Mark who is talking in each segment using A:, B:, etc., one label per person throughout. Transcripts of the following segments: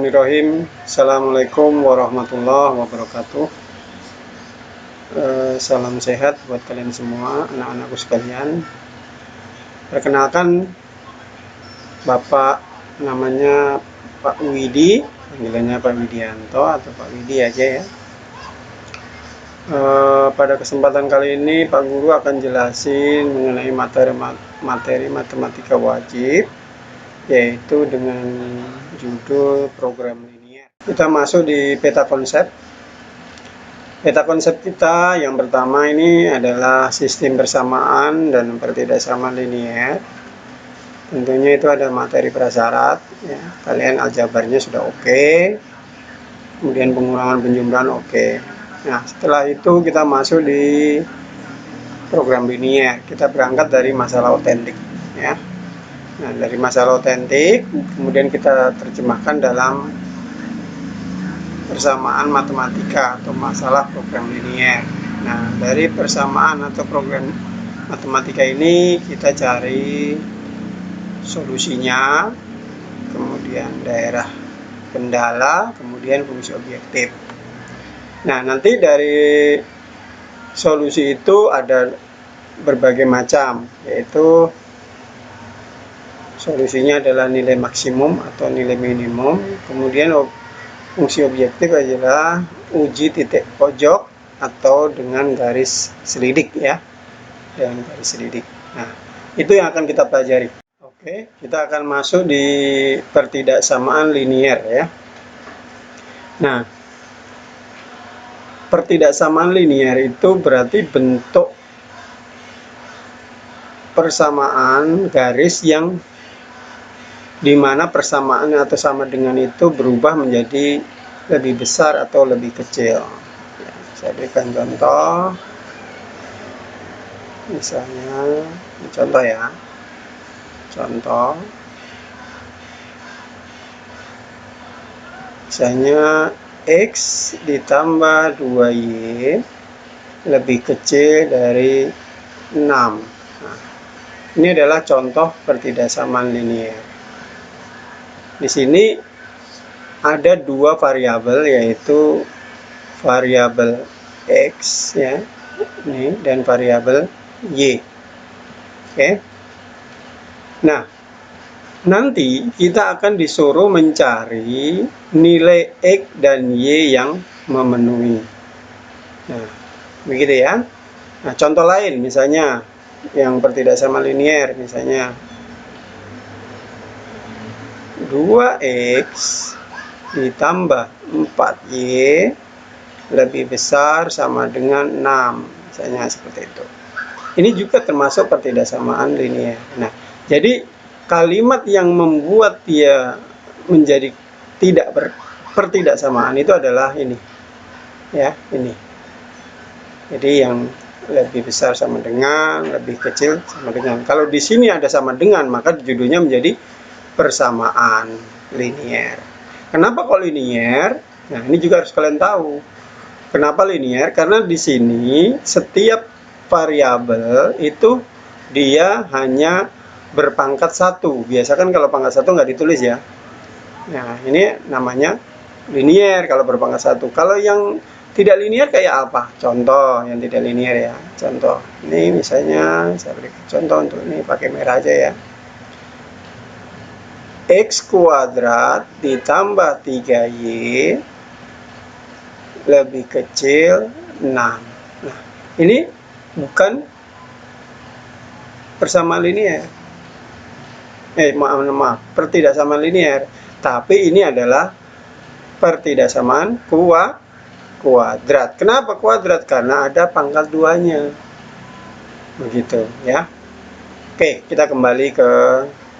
A: Bismillahirrahmanirrahim. Assalamualaikum warahmatullahi wabarakatuh. Salam sehat buat kalian semua, anak-anakku sekalian. Perkenalkan, Bapak namanya Pak Widi, panggilannya Pak Widianto atau Pak Widi aja ya. Pada kesempatan kali ini Pak Guru akan jelasin mengenai materi matematika wajib, yaitu dengan judul program linier. Kita masuk di peta konsep. Peta konsep kita yang pertama ini adalah sistem persamaan dan pertidaksamaan linier. Tentunya itu ada materi prasyarat ya. Kalian aljabarnya sudah oke. Kemudian pengurangan penjumlahan oke. Nah, setelah itu kita masuk di program linier. Kita berangkat dari masalah otentik ya. Nah, dari masalah otentik, kemudian kita terjemahkan dalam persamaan matematika atau masalah program linier. Nah, dari persamaan atau program matematika ini kita cari solusinya, kemudian daerah kendala, kemudian fungsi objektif. Nah, nanti dari solusi itu ada berbagai macam, yaitu solusinya adalah nilai maksimum atau nilai minimum. Kemudian fungsi objektif adalah uji titik pojok atau dengan garis selidik ya. Dengan garis selidik. Nah, itu yang akan kita pelajari. Oke, kita akan masuk di pertidaksamaan linier ya. Nah, pertidaksamaan linier itu berarti bentuk persamaan garis yang dimana persamaan atau sama dengan itu berubah menjadi lebih besar atau lebih kecil ya, saya berikan contoh, misalnya contoh ya, misalnya X ditambah 2Y lebih kecil dari 6. Nah, ini adalah contoh pertidaksamaan linier. Di sini ada dua variabel, yaitu variabel X ya, ini, dan variabel Y. Oke. Nah, nanti kita akan disuruh mencari nilai X dan Y yang memenuhi. Nah, begitu ya. Nah, contoh lain misalnya yang pertidaksamaan linier, misalnya 2X ditambah 4Y lebih besar sama dengan 6, misalnya seperti itu. Ini juga termasuk pertidaksamaan linier. Nah, jadi kalimat yang membuat dia menjadi tidak pertidaksamaan itu adalah ini ya, ini. Jadi yang lebih besar sama dengan, lebih kecil sama dengan. Kalau di sini ada sama dengan, maka judulnya menjadi persamaan linier. Kenapa kok linier? Nah, ini juga harus kalian tahu. Kenapa linier? Karena di sini setiap variabel itu dia hanya berpangkat 1. Biasa kan kalau pangkat 1 nggak ditulis ya. Nah, ini namanya linier kalau berpangkat 1. Kalau yang tidak linier kayak apa? Contoh yang tidak linier ya. Contoh. Ini misalnya saya berikan contoh untuk ini pakai merah aja ya. X kuadrat ditambah 3Y lebih kecil 6. Nah, ini bukan persamaan linier. Maaf, pertidaksamaan linier. Tapi ini adalah pertidaksamaan kuadrat. Kenapa kuadrat? Karena ada pangkat 2-nya. Begitu ya. Oke, kita kembali ke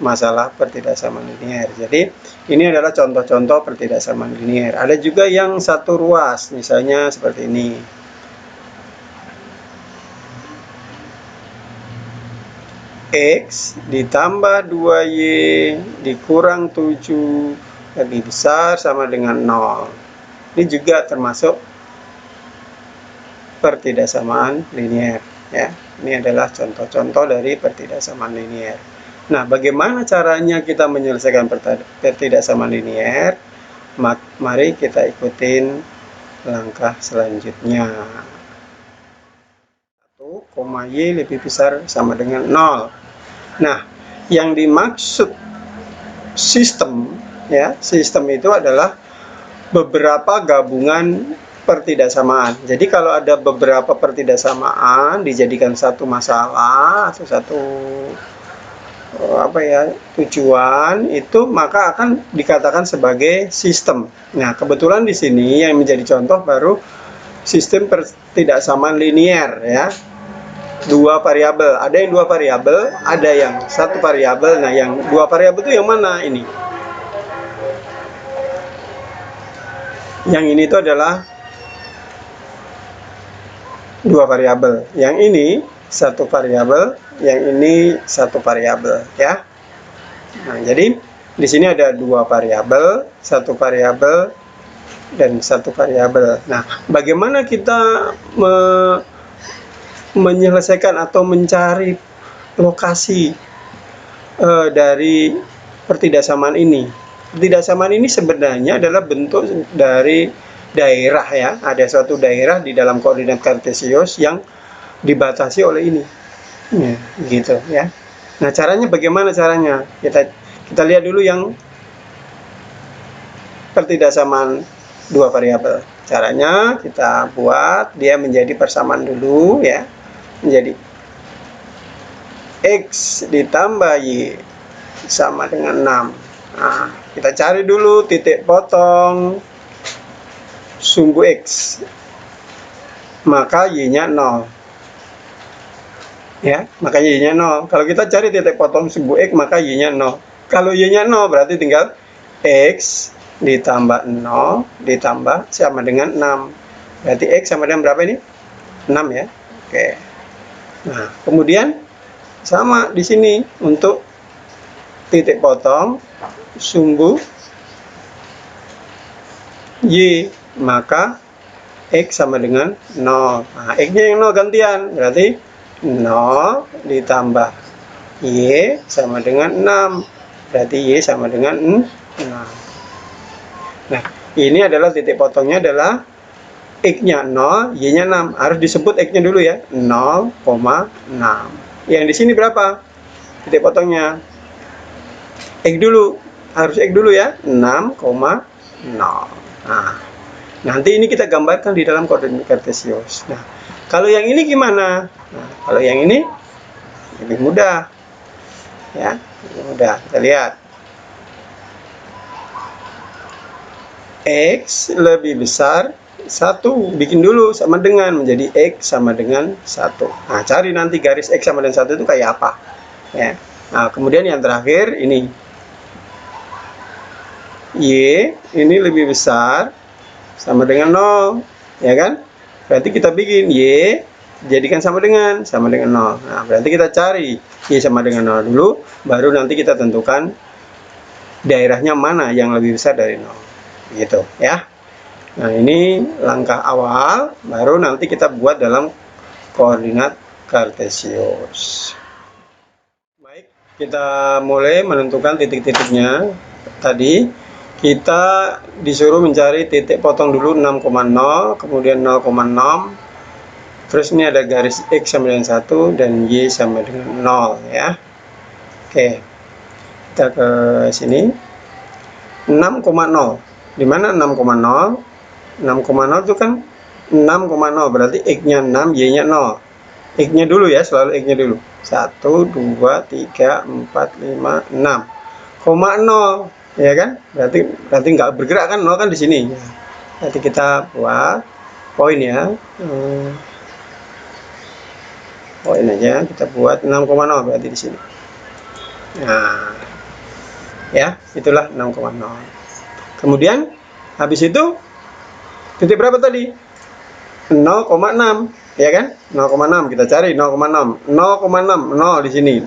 A: masalah pertidaksamaan linier. Jadi ini adalah contoh-contoh pertidaksamaan linier. Ada juga yang satu ruas, misalnya seperti ini. X ditambah 2Y dikurang 7 lebih besar sama dengan 0. Ini juga termasuk pertidaksamaan linier ya. Ini adalah contoh-contoh dari pertidaksamaan linier. Nah, bagaimana caranya kita menyelesaikan pertidaksamaan linier? Mari kita ikutin langkah selanjutnya. 1, Y lebih besar sama dengan 0. Nah, yang dimaksud sistem, ya, sistem itu adalah beberapa gabungan pertidaksamaan. Jadi kalau ada beberapa pertidaksamaan dijadikan satu masalah atau satu tujuan, itu maka akan dikatakan sebagai sistem. Nah, kebetulan di sini yang menjadi contoh baru sistem pertidaksamaan linier, ya. 2 variabel, ada yang 2 variabel, ada yang 1 variabel. Nah, yang 2 variabel itu yang mana ini? Yang ini itu adalah 2 variabel. Yang ini 1 variabel, yang ini 1 variabel, ya. Nah, jadi di sini ada 2 variabel, 1 variabel dan 1 variabel. Nah, bagaimana kita menyelesaikan atau mencari lokasi dari pertidaksamaan ini? Pertidaksamaan ini sebenarnya adalah bentuk dari daerah, ya. Ada suatu daerah di dalam koordinat kartesius yang dibatasi oleh ini, ya, gitu, ya. Nah, caranya bagaimana caranya? Kita lihat dulu yang pertidaksamaan 2 variabel. Caranya kita buat dia menjadi persamaan dulu, ya. Menjadi X ditambah Y sama dengan 6. Nah, kita cari dulu titik potong sumbu X, maka Y-nya 0, ya, makanya Y-nya 0. Kalau kita cari titik potong sumbu X, maka Y-nya 0. Kalau Y-nya 0 berarti tinggal X ditambah 0 ditambah sama dengan 6. Berarti X sama dengan berapa ini? 6, ya. Oke. Nah, kemudian sama di sini untuk titik potong sumbu Y, maka X sama dengan 0. Nah, X-nya yang 0 gantian, berarti 0 ditambah Y sama dengan 6. Berarti Y sama dengan 6. Nah, ini adalah titik potongnya adalah X-nya 0, Y-nya 6. Harus disebut X-nya dulu, ya, 0,6. Yang di sini berapa titik potongnya? X dulu, harus X dulu, ya, 6,0. Nah, nanti ini kita gambarkan di dalam koordinat kartesius. Nah, kalau yang ini gimana? Nah, kalau yang ini lebih mudah, ya, lebih mudah. Kita lihat. X lebih besar 1, bikin dulu sama dengan menjadi X sama dengan 1. Nah, cari nanti garis X sama dengan 1 itu kayak apa, ya. Nah, kemudian yang terakhir ini Y ini lebih besar sama dengan 0, ya kan? Berarti kita bikin Y jadikan sama dengan 0. Nah, berarti kita cari Y sama dengan 0 dulu, baru nanti kita tentukan daerahnya mana yang lebih besar dari 0, gitu, ya. Nah, ini langkah awal, baru nanti kita buat dalam koordinat kartesius. Baik, kita mulai menentukan titik-titiknya. Tadi kita disuruh mencari titik potong dulu 6,0, kemudian 0,6. Terus ini ada garis X sama dengan 1 dan Y sama dengan 0, ya. Oke. Kita ke sini. 6,0. Di mana 6,0? 6,0 itu kan 6,0, berarti X-nya 6, Y-nya 0. X-nya dulu, ya, selalu X-nya dulu. 1, 2, 3, 4, 5, 6. 0, ya kan? Berarti nggak bergerak kan, 0 kan di sini. Nanti kita buat poin, ya. Poin aja, kita buat 6,0 berarti di sini. Nah, ya, itulah 6,0. Kemudian habis itu titik berapa tadi? 0,6, ya kan? 0,6 kita cari 0,6. 0,6, 0 di sini.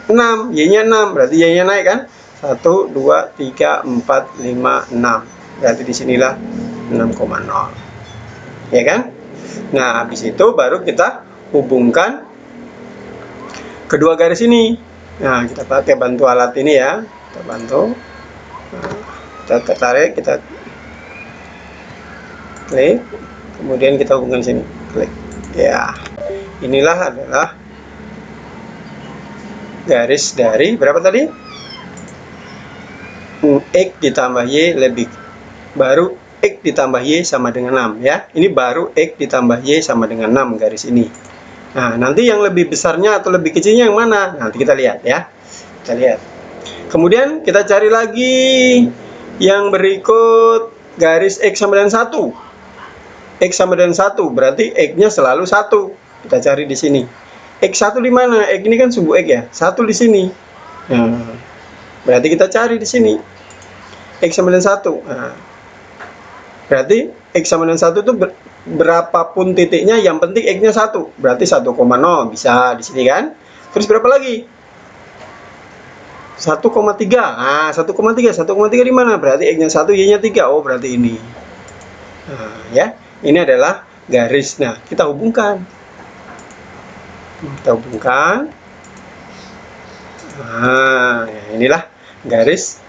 A: 6, Y-nya 6, berarti Y-nya naik kan? 1, 2, 3, 4, 5, 6. Berarti disinilah 6,0. Ya kan? Nah, habis itu baru kita hubungkan kedua garis ini. Nah, kita pakai bantu alat ini, ya. Kita bantu. Nah, kita tarik, kita klik, kemudian kita hubungkan sini, klik. Ya, inilah adalah garis dari berapa tadi? X ditambah Y lebih baru X ditambah Y sama dengan 6 ya. Ini baru X ditambah Y sama dengan 6 garis ini. Nah, nanti yang lebih besarnya atau lebih kecilnya yang mana? Nanti kita lihat ya. Kita lihat. Kemudian kita cari lagi yang berikut garis X sama dengan 1. X sama dengan 1, berarti X-nya selalu 1. Kita cari di sini. X1 di mana? X ini kan subuh X ya. 1 di sini. Nah, berarti kita cari di sini. X sama dengan 1. Nah, berarti X sama dengan 1 itu berapapun titiknya, yang penting X-nya 1. Berarti 1,0 bisa di sini kan? Terus berapa lagi? 1,3. Nah, 1,3 di mana? Berarti X-nya 1, Y-nya 3. Oh, berarti ini. Nah, ya. Ini adalah garis. Nah, kita hubungkan. Kita hubungkan. Nah, inilah garis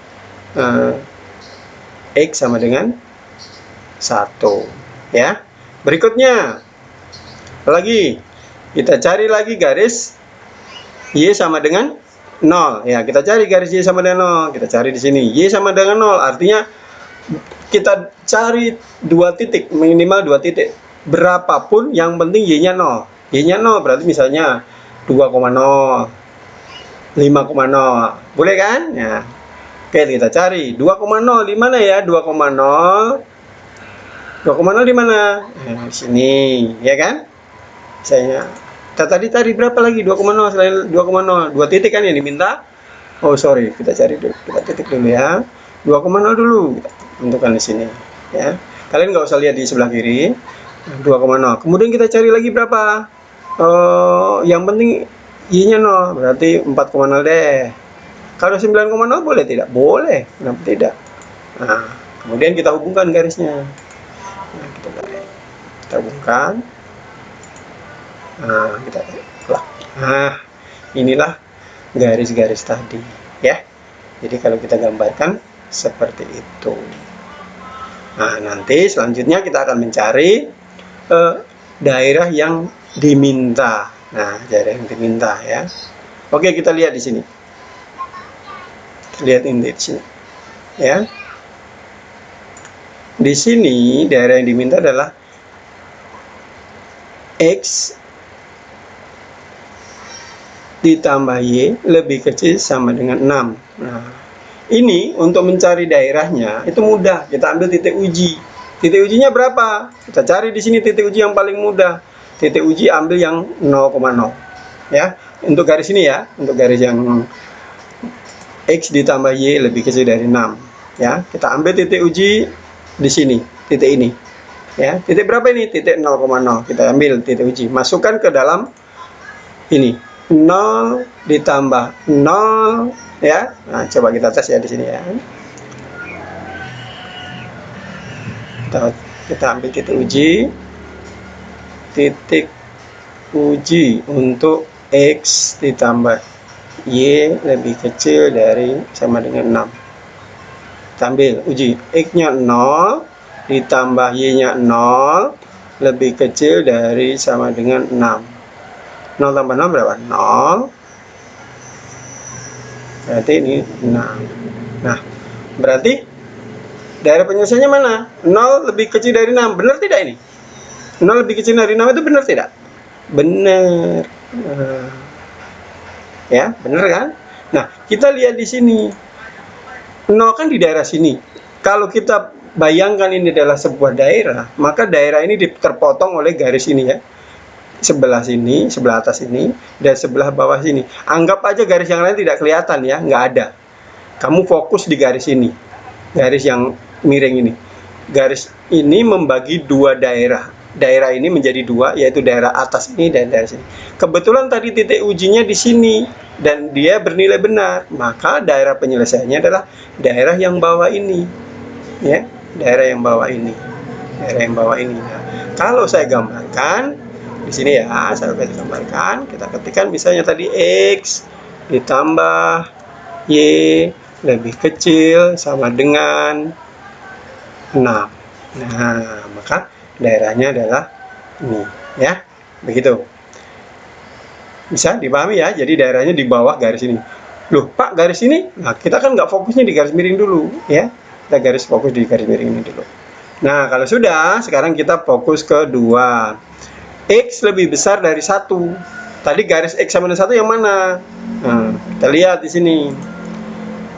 A: X sama dengan 1. Ya. Berikutnya. Lagi. Kita cari lagi garis Y sama dengan 0. Ya, kita cari garis Y sama dengan 0. Kita cari di sini. Y sama dengan 0. Artinya kita cari 2 titik, minimal 2 titik. Berapapun yang penting Y-nya 0. Y-nya 0 berarti misalnya 2,0, 5,0. Boleh kan? Ya. Oke, kita cari 2,0 di mana ya? 2,0. 2,0 di mana? Nah, di sini, ya kan? Misalnya tadi berapa lagi 2,0 selain 2,0? 2 titik kan yang diminta? Oh, sorry, kita cari dulu. Kita titik dulu ya. 2,0 dulu. Kita tentukan di sini, ya. Kalian nggak usah lihat di sebelah kiri. 2,0. Kemudian kita cari lagi berapa? Yang penting Y-nya 0, berarti 4,0 deh. Kalau 9,0 boleh tidak? Boleh. Kenapa tidak? Nah, kemudian kita hubungkan garisnya. Nah, kita hubungkan. Nah, inilah garis-garis tadi, ya. Jadi kalau kita gambarkan seperti itu. Nah, nanti selanjutnya kita akan mencari daerah yang diminta. Nah, daerah yang diminta ya. Oke, kita lihat di sini. Lihat ini di sini. Ya. Di sini daerah yang diminta adalah X ditambah Y lebih kecil sama dengan 6. Nah, ini untuk mencari daerahnya itu mudah. Kita ambil titik uji. Titik ujinya berapa? Kita cari di sini titik uji yang paling mudah. Titik uji ambil yang 0,0. Ya, untuk garis ini ya, untuk garis yang X ditambah Y lebih kecil dari 6. Ya, kita ambil titik uji di sini, titik ini. Ya, titik berapa ini? Titik 0,0. Kita ambil titik uji, masukkan ke dalam ini. 0 ditambah 0 ya. Nah, coba kita tes ya di sini ya. Kita ambil titik uji. Titik uji untuk X ditambah Y lebih kecil dari sama dengan 6. Kita ambil uji. X-nya 0 ditambah Y-nya 0 lebih kecil dari sama dengan 6. 0 tambah 0 berapa? 0. Berarti ini 6. Nah, berarti daerah penyelesaiannya mana? 0 lebih kecil dari 6. Benar tidak ini? 0 lebih kecil dari 6 itu benar tidak? Benar. Ya, benar kan? Nah, kita lihat di sini. 0 kan di daerah sini. Kalau kita bayangkan ini adalah sebuah daerah, maka daerah ini terpotong oleh garis ini ya. Sebelah sini, sebelah atas ini, dan sebelah bawah sini. Anggap aja garis yang lain tidak kelihatan ya, nggak ada. Kamu fokus di garis ini, garis yang miring ini. Garis ini membagi dua daerah. Daerah ini menjadi dua, yaitu daerah atas ini dan daerah sini. Kebetulan tadi titik ujinya di sini, dan dia bernilai benar. Maka daerah penyelesaiannya adalah daerah yang bawah ini. Ya, daerah yang bawah ini. Daerah yang bawah ini. Nah, kalau saya gambarkan, di sini ya, saya akan gambarkan. Kita ketikkan misalnya tadi X ditambah Y lebih kecil sama dengan 6. Nah, maka daerahnya adalah ini, ya. Begitu. Bisa dipahami ya, jadi daerahnya di bawah garis ini. Loh, Pak, garis ini? Nah, kita kan nggak fokusnya di garis miring dulu, ya. Kita garis fokus di garis miring ini dulu. Nah, kalau sudah, sekarang kita fokus ke 2. X lebih besar dari 1. Tadi garis X sama dengan 1 yang mana? Nah, kita lihat di sini.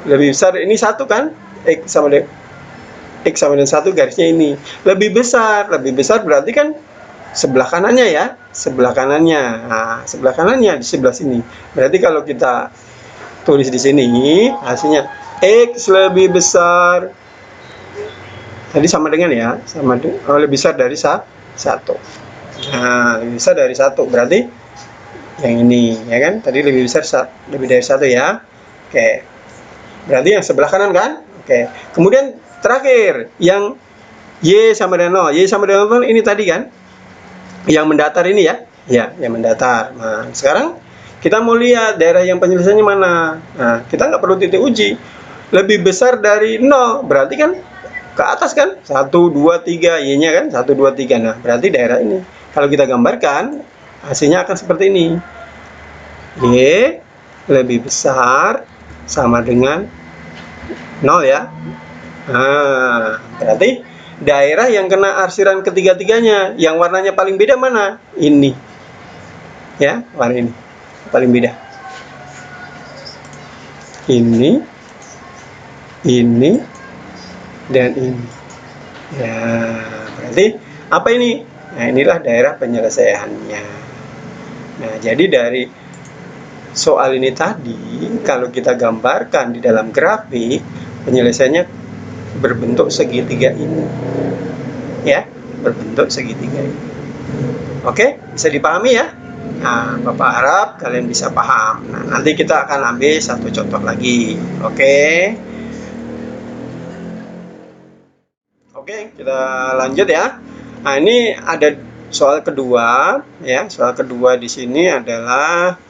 A: Lebih besar, ini 1 kan? X sama dengan 1 garisnya ini. Lebih besar berarti kan sebelah kanannya ya, sebelah kanannya. Nah, sebelah kanannya di sebelah sini. Berarti kalau kita tulis di sini hasilnya X lebih besar, tadi sama dengan ya, lebih besar dari 1. Nah, lebih besar dari 1 berarti yang ini ya kan, tadi lebih dari 1 ya. Oke, berarti yang sebelah kanan kan. Oke, kemudian terakhir yang Y sama dengan 0. Y sama dengan 0 ini tadi kan, yang mendatar ini ya, yang mendatar. Nah, sekarang kita mau lihat daerah yang penyelesaiannya mana. Nah, kita nggak perlu titik uji. Lebih besar dari 0, berarti kan ke atas kan, 1, 2, 3, Y-nya kan, 1, 2, 3. Nah, berarti daerah ini. Kalau kita gambarkan, hasilnya akan seperti ini. Y lebih besar sama dengan 0 ya. Nah, berarti daerah yang kena arsiran ketiga-tiganya, yang warnanya paling beda mana? Ini. Ya, warna ini. Paling beda. Ini, dan ini. Ya, berarti apa ini? Nah, inilah daerah penyelesaiannya. Nah, jadi dari soal ini tadi, kalau kita gambarkan di dalam grafik, penyelesaiannya berbentuk segitiga ini. Ya, berbentuk segitiga ini. Oke, bisa dipahami ya? Nah, Bapak harap kalian bisa paham. Nah, nanti kita akan ambil satu contoh lagi. Oke. Oke, kita lanjut ya. Nah, ini ada soal kedua ya. Soal kedua di sini adalah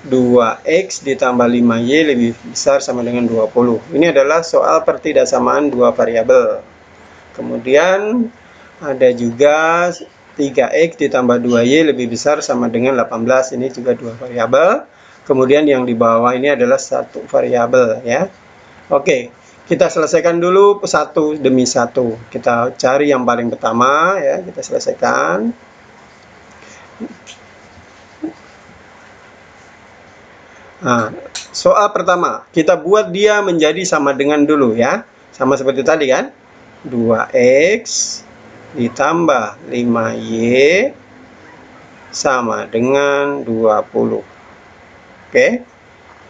A: 2x ditambah 5y lebih besar sama dengan 20. Ini adalah soal pertidaksamaan dua variabel. Kemudian ada juga 3x ditambah 2y lebih besar sama dengan 18. Ini juga dua variabel. Kemudian yang di bawah ini adalah satu variabel ya. Oke, kita selesaikan dulu satu demi satu. Kita cari yang paling pertama ya, kita selesaikan. Nah, soal pertama, kita buat dia menjadi sama dengan dulu ya. Sama seperti tadi kan. 2x ditambah 5y sama dengan 20. Oke.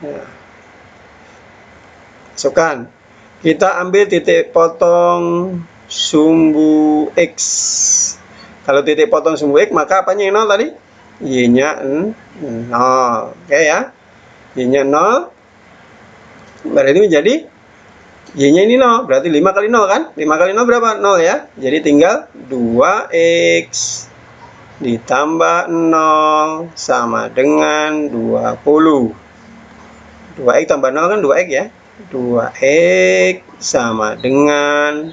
A: Nah, masukkan. Kita ambil titik potong sumbu X. Kalau titik potong sumbu X, maka apanya yang 0 tadi? Y-nya 0. Oke ya. Y-nya 0. Berarti menjadi Y-nya ini 0. Berarti 5 kali 0 kan? 5 kali 0 berapa? 0 ya. Jadi tinggal 2X ditambah 0 sama dengan 20. 2X tambah 0 kan 2X ya. 2x sama dengan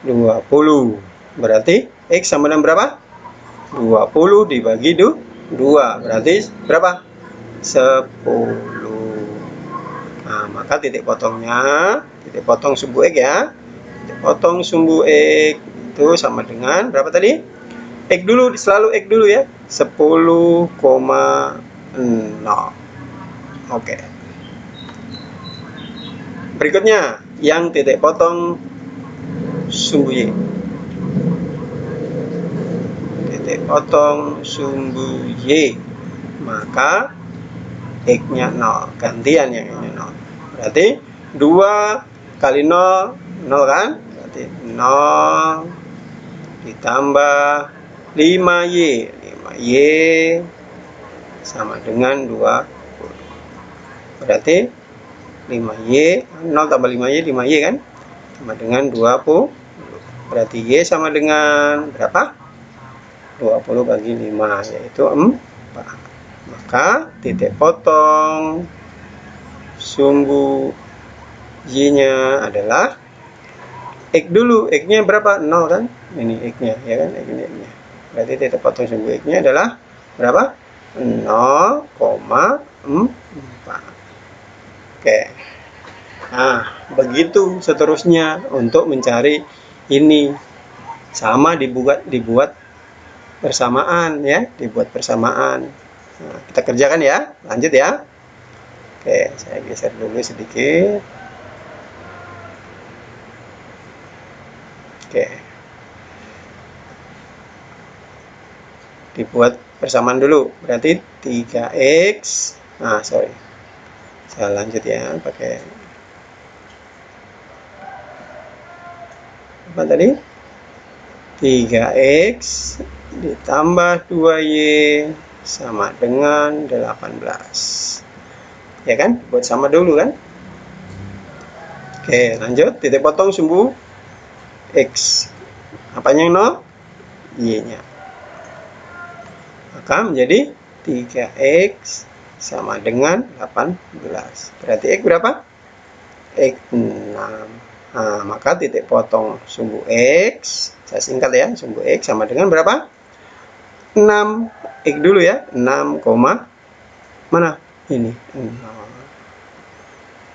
A: 20. Berarti x sama dengan berapa? 20 dibagi 2. Berarti berapa? 10. Nah, maka titik potongnya, titik potong sumbu x ya. Titik potong sumbu x itu sama dengan berapa tadi? X dulu, selalu x dulu ya. 10,0. Oke. Berikutnya, yang titik potong sumbu Y. Titik potong sumbu Y. Maka X-nya 0. Gantian yang ini 0. Berarti 2 kali 0, 0 kan? Berarti 0 ditambah 5Y. 5Y sama dengan 20. Berarti 5Y, 0 tambah 5Y, 5Y kan? Sama dengan 20. Berarti Y sama dengan berapa? 20 bagi 5, yaitu 4. Maka titik potong sumbu Y-nya adalah X dulu, X-nya berapa? 0 kan? Ini X-nya, ya kan? X-nya. Berarti titik potong sumbu X-nya adalah berapa? 0,4. Oke. Nah, begitu seterusnya untuk mencari ini. Sama dibuat bersamaan ya, dibuat bersamaan. Nah, kita kerjakan ya. Lanjut ya. Oke, saya geser dulu sedikit. Oke. Dibuat bersamaan dulu. Berarti 3x. Nah, sorry. Saya lanjut ya, pakai apa tadi? 3x ditambah 2y sama dengan 18. Ya kan? Buat sama dulu kan? Oke, lanjut. Titik potong sumbu X. Apanya yang 0? Y-nya. Maka menjadi 3x sama dengan 18. Berarti X berapa? X 6. Nah, maka titik potong sumbu X, saya singkat ya, sumbu X sama dengan berapa? 6. X dulu ya, 6, mana? Ini, 0.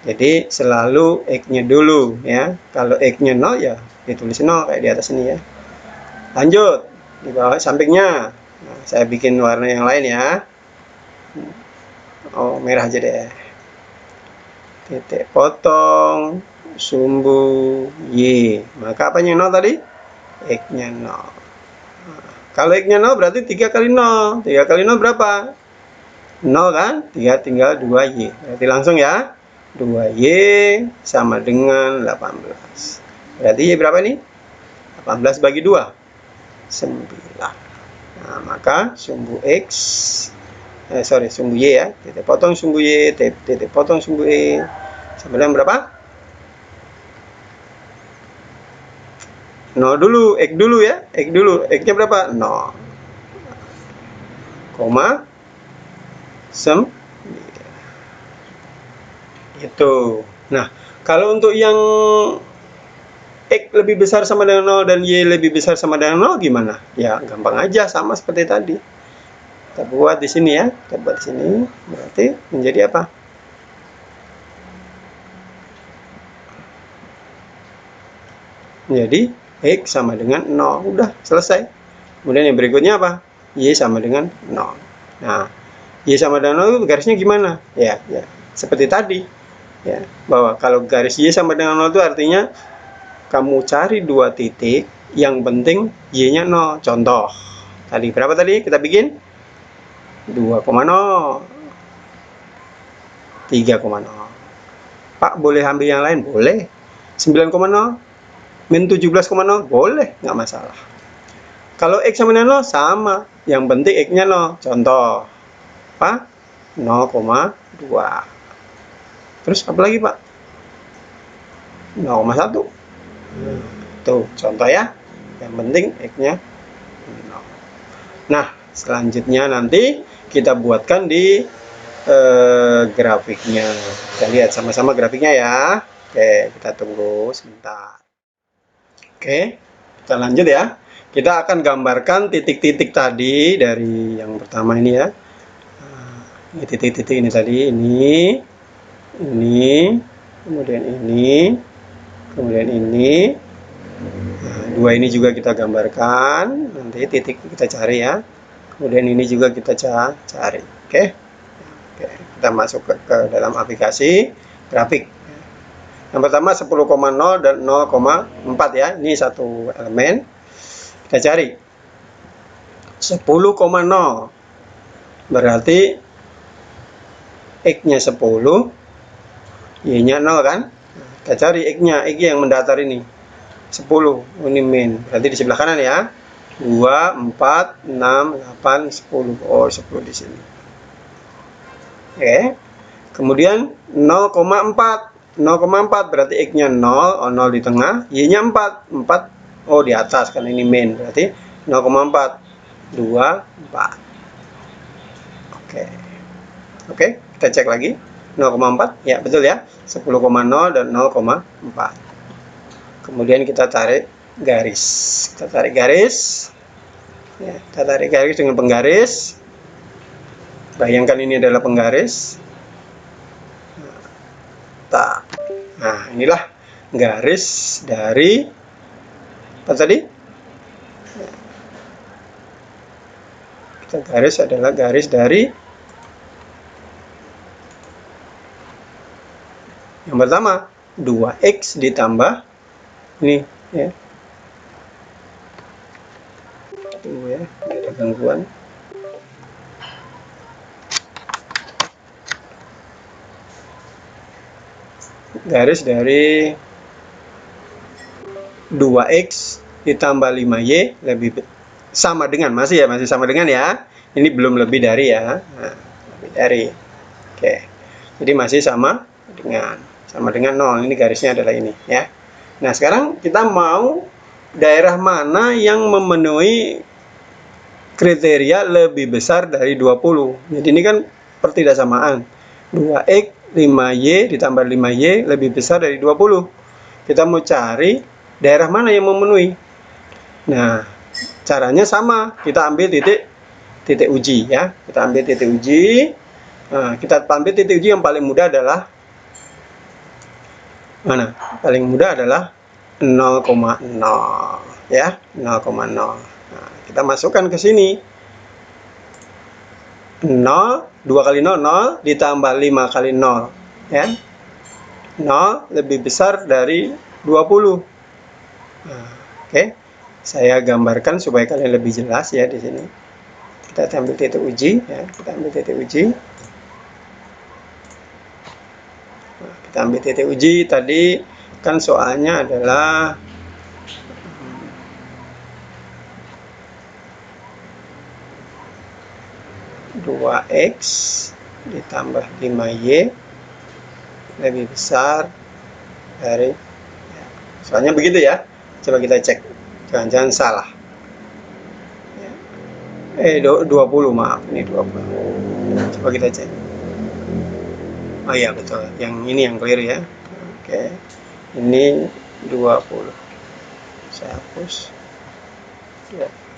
A: Jadi selalu X-nya dulu ya. Kalau X-nya 0 ya ditulis 0 kayak di atas ini ya. Lanjut, di bawah sampingnya. Nah, saya bikin warna yang lain ya. Oh, merah aja deh. Titik potong sumbu Y. Maka apanya 0 tadi? X-nya 0. Nah, kalau X-nya 0 berarti 3 kali 0. 3 kali 0 berapa? 0 kan? 3 tinggal 2Y. Berarti langsung ya. 2Y sama dengan 18. Berarti Y berapa nih? 18 bagi 2. 9. Nah, maka sumbu X sumbu Y ya, titik potong sumbu Y, titik potong sumbu E sama dengan berapa? 0 dulu, X dulu ya, X dulu, X-nya berapa? 0, 9. Itu. Nah, kalau untuk yang X lebih besar sama dengan 0 dan Y lebih besar sama dengan 0 gimana? Ya, gampang aja, sama seperti tadi. Kita buat di sini ya, kita buat di sini, berarti menjadi apa? Menjadi X sama dengan 0, udah selesai. Kemudian yang berikutnya apa? Y sama dengan 0. Nah, Y sama dengan 0 itu garisnya gimana? Ya, seperti tadi. Ya, bahwa kalau garis Y sama dengan 0 itu artinya kamu cari 2 titik, yang penting Y-nya 0. Contoh, tadi berapa tadi kita bikin? 2,0, 3,0. Pak, boleh ambil yang lain? Boleh. 9,0, min 17,0, boleh, nggak masalah. Kalau X sama dengan 0, sama. Yang penting X-nya 0. Contoh, apa? 0,2. Terus apa lagi, Pak? 0,1. Tuh, contoh ya. Yang penting X-nya 0. Nah, selanjutnya nanti kita buatkan di grafiknya. Kita lihat sama-sama grafiknya ya. Oke, kita tunggu sebentar. Oke, kita lanjut ya. Kita akan gambarkan titik-titik tadi dari yang pertama ini ya. Ini titik-titik ini tadi, ini, kemudian ini, kemudian ini. Nah, dua ini juga kita gambarkan. Nanti titik kita cari ya. Kemudian ini juga kita cari. Oke. Oke, kita masuk ke dalam aplikasi grafik. Yang pertama 10,0 dan 0,4 ya. Ini satu elemen. Kita cari 10,0 berarti X-nya 10, Y-nya 0 kan? Kita cari X-nya, X yang mendatar ini 10, ini min. Berarti di sebelah kanan ya. 2, 4, 6, 8, 10. Oh, 10 di sini. Oke. Kemudian 0,4. 0,4 berarti X-nya 0, oh 0 di tengah, Y-nya 4. 4 oh di atas kan ini min. Berarti 0,4. 2, 4. Oke. Oke, kita cek lagi. 0,4. Ya, betul ya. 10,0 dan 0,4. kemudian kita tarik garis. Kita tarik garis. Ya, kita tarik garis dengan penggaris. Bayangkan ini adalah penggaris. Nah, inilah garis dari apa tadi? Kita garis adalah garis dari yang pertama 2x ditambah ini ya. Tunggu ya, ada gangguan. Garis dari 2x ditambah 5y lebih sama dengan, masih sama dengan ya. Ini belum lebih dari ya. Nah, lebih dari. Oke. Jadi masih sama dengan 0. Ini garisnya adalah ini ya. Nah, sekarang kita mau daerah mana yang memenuhi kriteria lebih besar dari 20. Jadi ini kan pertidaksamaan. 2x 5y ditambah 5y lebih besar dari 20. Kita mau cari daerah mana yang memenuhi. Nah, caranya sama. Kita ambil titik uji ya. Kita ambil titik uji. Nah, kita ambil titik uji yang paling mudah adalah mana? Paling mudah adalah 0,0 ya, 0,0. Nah, kita masukkan ke sini. 0, 2 kali 0, 0, ditambah 5 kali 0. Ya. 0 lebih besar dari 20. Nah, oke. Saya gambarkan supaya kalian lebih jelas ya di sini. Kita ambil titik uji. Ya. Kita ambil titik uji. Nah, kita ambil titik uji. Tadi kan soalnya adalah 2x ditambah 5y lebih besar dari ya. Soalnya begitu ya. Coba kita cek. Jangan-jangan salah. Ya. 20 maaf. Ini 20. Coba kita cek. Oh iya betul. Yang ini yang clear ya. Oke. Ini 20. Saya hapus.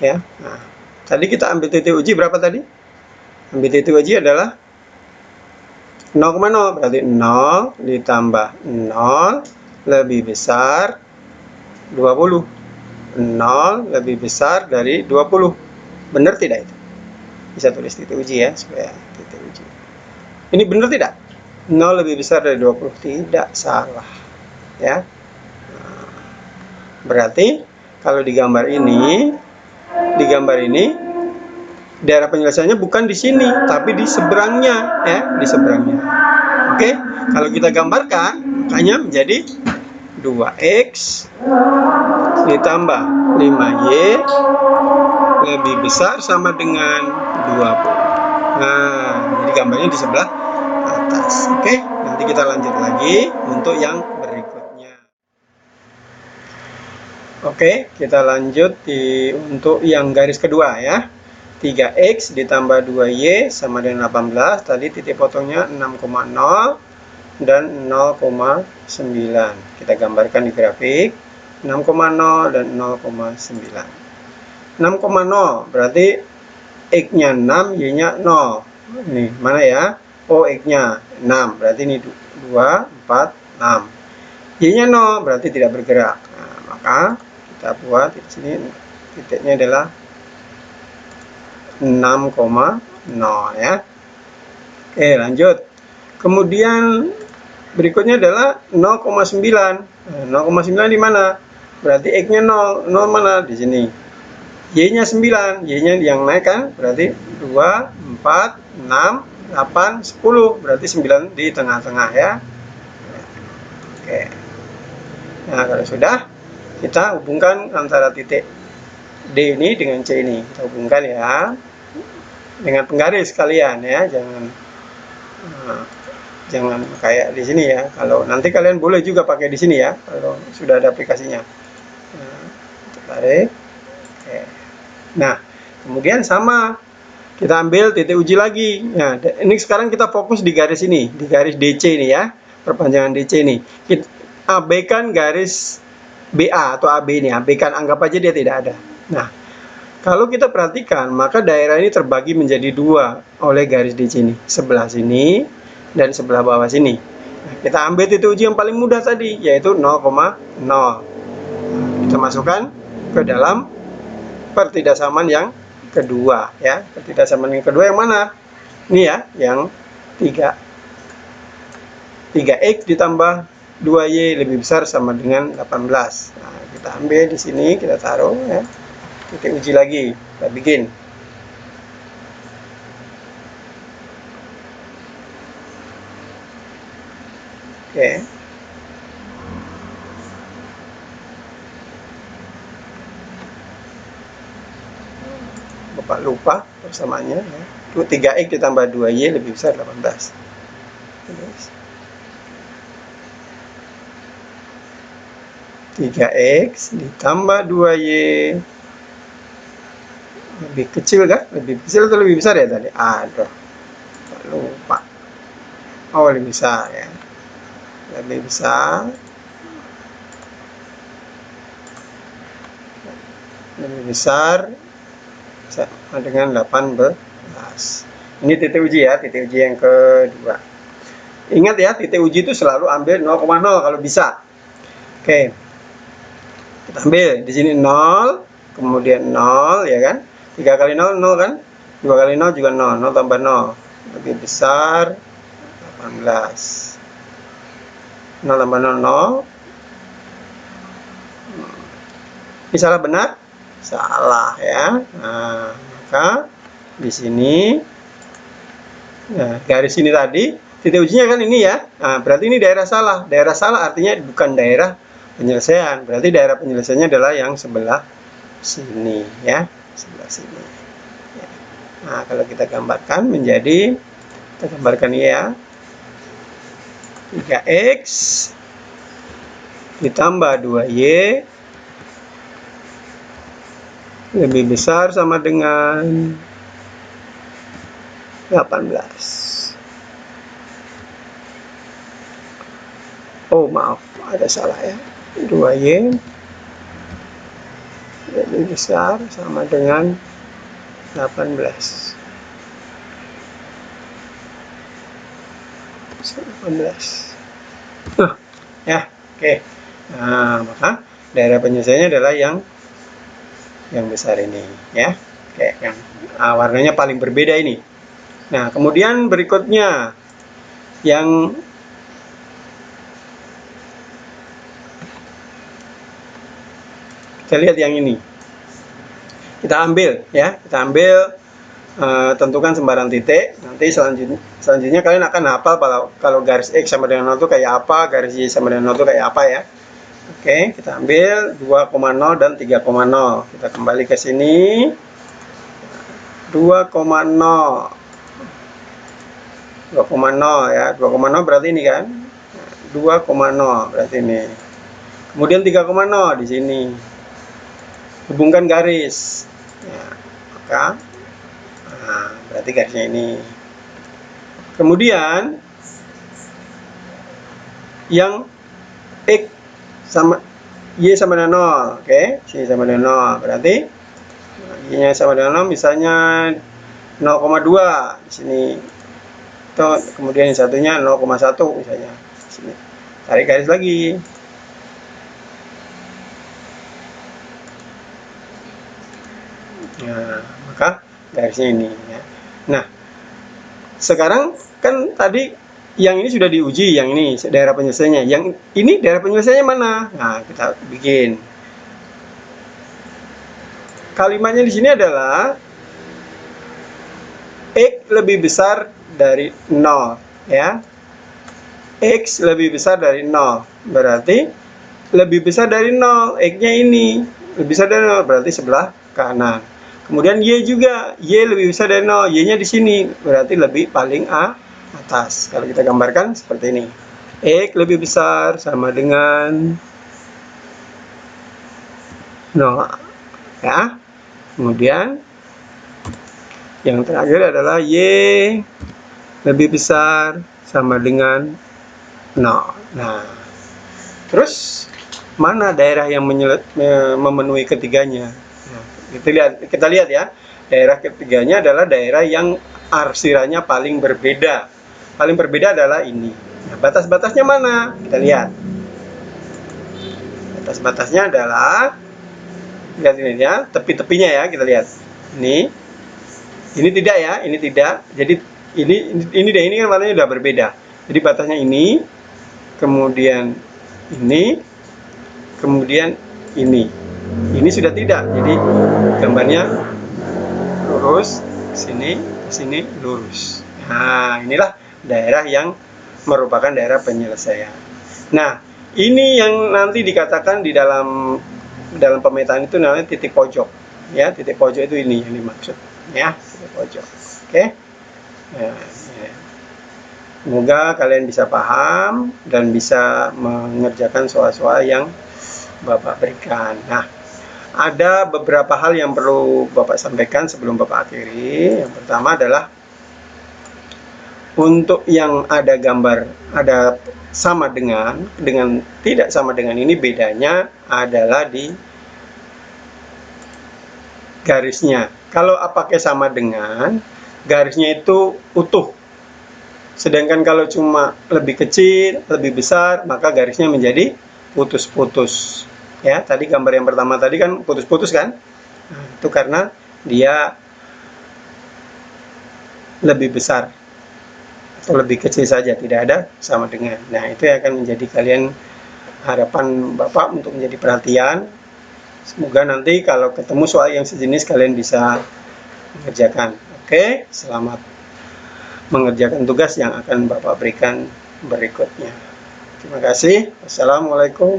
A: Ya. Nah, tadi kita ambil titik uji berapa tadi? Ambil titik uji adalah 0,0, berarti 0 ditambah 0 lebih besar 20. 0 lebih besar dari 20. Benar tidak itu? Bisa tulis titik uji ya, supaya titik uji. Ini benar tidak? 0 lebih besar dari 20. Tidak, salah. Ya. Nah, berarti kalau di gambar ini, daerah penyelesaiannya bukan di sini, tapi di seberangnya, ya, di seberangnya. Oke, kalau kita gambarkan, makanya menjadi 2x ditambah 5y lebih besar sama dengan 20. Nah, jadi gambarnya di sebelah atas. Oke, nanti kita lanjut lagi untuk yang berikutnya. Oke, kita lanjut untuk yang garis kedua ya. 3x ditambah 2y sama dengan 18. Tadi titik potongnya 6,0 dan 0,9. Kita gambarkan di grafik. 6,0 dan 0,9. 6,0 berarti x-nya 6, y-nya 0. Ini mana ya? Oh, x-nya 6. Berarti ini 2, 4, 6. Y-nya 0 berarti tidak bergerak. Nah, maka kita buat di sini titiknya adalah 6,0 ya. Oke, lanjut. Kemudian berikutnya adalah 0,9. 0,9 di mana? Berarti x-nya 0. 0 mana? Di sini. Y-nya 9. Y-nya yang naik kan? Berarti 2, 4, 6, 8, 10. Berarti 9 di tengah-tengah ya. Oke. Nah, kalau sudah, kita hubungkan antara titik D ini dengan C ini. Kita hubungkan ya. Dengan penggaris kalian ya, jangan kayak di sini ya. Kalau nanti kalian boleh juga pakai di sini ya, kalau sudah ada aplikasinya. Nah, tarik. Oke. Nah, kemudian sama kita ambil titik uji lagi. Nah, ini sekarang kita fokus di garis ini, di garis DC ini ya, perpanjangan DC ini. Kita abaikan garis BA atau AB ini, abaikan, anggap aja dia tidak ada. Nah, kalau kita perhatikan, maka daerah ini terbagi menjadi dua oleh garis di sini, sebelah sini dan sebelah bawah sini. Nah, kita ambil titik uji yang paling mudah tadi, yaitu 0,0. Kita masukkan ke dalam pertidaksamaan yang kedua, ya. Pertidaksamaan yang kedua yang mana? Ini ya, yang 3x ditambah 2y lebih besar sama dengan 18. Nah, kita ambil di sini, kita taruh ya. Titik uji lagi, kita bikin. Oke. Bapak lupa persamaannya ya. 3x ditambah 2y lebih besar 18. Terus 3x ditambah 2y lebih kecil kan? Lebih kecil atau lebih besar ya tadi? Aduh, lupa. Oh, lebih besar ya. Lebih besar. Lebih besar sama dengan 18. Ini titik uji ya, titik uji yang kedua. Ingat ya, titik uji itu selalu ambil 0,0 kalau bisa. Oke. Kita ambil di sini 0, kemudian 0 ya kan? 3 kali 0 0 kan? 2 kali 0 juga 0, 0 tambah 0 lebih besar 18. 0 tambah 0 0. Ini salah benar? Salah ya. Nah, maka di sini nah, garis ini tadi titik ujinya kan ini ya. Nah, berarti ini daerah salah. Daerah salah artinya bukan daerah penyelesaian. Berarti daerah penyelesaiannya adalah yang sebelah sini ya, sebelah sini. Ya. Nah, kalau kita gambarkan menjadi, kita gambarkan ya, 3x ditambah 2y lebih besar sama dengan 18. Oh maaf, ada salah ya. 2y lebih besar sama dengan 18. 18. Nah, ya, oke. Nah, maka daerah penyelesaiannya adalah yang besar ini, ya. Oke, yang warnanya paling berbeda ini. Nah, kemudian berikutnya yang kita lihat yang ini. Kita ambil ya, kita ambil tentukan sembarang titik. Nanti selanjutnya kalian akan hafal kalau garis X sama dengan 0 itu kayak apa, garis Y sama dengan 0 itu kayak apa ya. Oke, kita ambil 2,0 dan 3,0. Kita kembali ke sini. 2,0. 2,0 ya. 2,0 berarti ini kan. 2,0 berarti ini. Kemudian 3,0 di sini. Hubungkan garis. Ya, maka berarti garisnya ini. Kemudian yang X sama Y sama dengan 0, oke, Y sama dengan 0, berarti Y-nya sama dengan 0, misalnya 0,2 di sini, atau kemudian yang satunya 0,1 misalnya, di sini. Tarik garis lagi. Nah, maka garisnya ini. Ya. Nah, sekarang kan tadi yang ini sudah diuji, yang ini daerah penyelesaiannya. Yang ini daerah penyelesaiannya mana? Nah, kita bikin. Kalimatnya di sini adalah X lebih besar dari 0, ya. X lebih besar dari 0. Berarti lebih besar dari 0, X-nya ini. Lebih besar dari 0 berarti sebelah kanan. Kemudian Y juga, Y lebih besar dari 0, Y-nya di sini. Berarti lebih paling atas. Kalau kita gambarkan seperti ini. X lebih besar sama dengan 0. Ya. Kemudian yang terakhir adalah Y lebih besar sama dengan 0. Nah, terus mana daerah yang memenuhi ketiganya. Nah, kita lihat ya, daerah ketiganya adalah daerah yang arsirannya paling berbeda. Paling berbeda adalah ini. Nah, batas-batasnya mana? Kita lihat. Batas-batasnya adalah, lihat ini ya, tepi-tepinya ya, kita lihat. Ini tidak ya, ini tidak. Jadi ini deh, ini kan warnanya udah berbeda. Jadi batasnya ini, kemudian ini, kemudian ini. Ini sudah tidak. Jadi gambarnya lurus ke sini lurus. Nah, inilah daerah yang merupakan daerah penyelesaian. Nah, ini yang nanti dikatakan di dalam pemetaan itu namanya titik pojok. Ya, titik pojok itu ini yang dimaksud. Ya, titik pojok. Oke. Nah, ya. Semoga kalian bisa paham dan bisa mengerjakan soal-soal yang Bapak berikan. Nah, ada beberapa hal yang perlu Bapak sampaikan sebelum Bapak akhiri. Yang pertama adalah untuk yang ada gambar, ada sama dengan tidak sama dengan ini, bedanya adalah di garisnya. Kalau pakai sama dengan, garisnya itu utuh. Sedangkan kalau cuma lebih kecil, lebih besar, maka garisnya menjadi putus-putus. Ya, tadi gambar yang pertama tadi kan putus-putus kan? Nah, itu karena dia lebih besar atau lebih kecil saja, tidak ada sama dengan. Nah, itu yang akan menjadi kalian harapan Bapak untuk menjadi perhatian. Semoga nanti kalau ketemu soal yang sejenis kalian bisa mengerjakan. Oke, selamat mengerjakan tugas yang akan Bapak berikan berikutnya. Terima kasih. Wassalamualaikum.